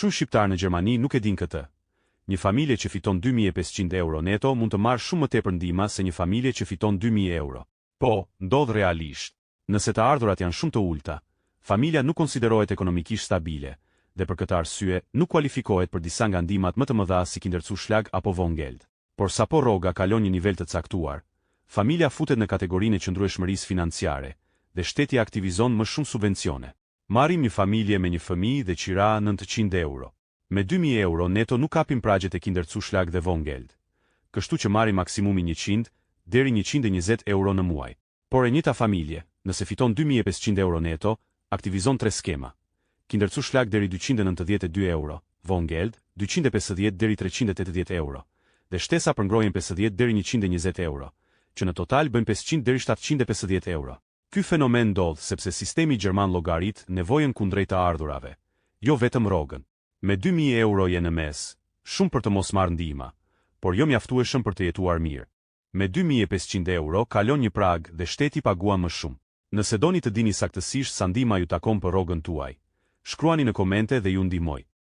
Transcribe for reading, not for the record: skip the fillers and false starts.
Shumë shqiptar në Gjermani nuk e din këtë. Një familje që fiton 2500 euro neto mund të marrë shumë më tepër ndihmë se një familje që fiton 2000 euro. Po, ndodh realisht. Nëse të ardhurat janë shumë të ulta, familja nuk konsiderohet ekonomikisht stabile, dhe për këtë arsye nuk kualifikohet për disa nga ndihmat më të mëdha si Kinderzuschlag apo Wohngeld. Por sapo rroga kalon një nivel të caktuar, familja futet në kategorinë e qëndrueshmërisë financiare, dhe shteti aktivizon më shumë subvencione. Marrim një familje me një fëmijë dhe qira 900 euro. Me 2000 euro neto nuk kapim pragjet e Kinderzuschlag dhe Wohngeld. Kështu që marrim maksimumin 100 deri 120 euro në muaj. Por e njëjta familje, nëse fiton 2500 euro neto, aktivizon 3 skema. Kinderzuschlag deri 292 euro, Wohngeld 250 deri 380 euro, dhe shtesa për ngrohjen 50 deri 120 euro, që në total bëjnë 500 deri 750 euro. Ky fenomen ndodh sepse sistemi gjerman llogarit nevojën kundrejt të ardhurave, jo vetëm rrogën. Me 2000 euro je në mes, shumë për të mos marrë ndihma, por jo mjaftueshëm për të jetuar mirë. Me 2500 euro kalon një prag dhe shteti paguan më shumë. Nëse doni të dini saktësisht sa ndihma ju takon për rrogën tuaj, shkruani në komente dhe ju ndihmoj.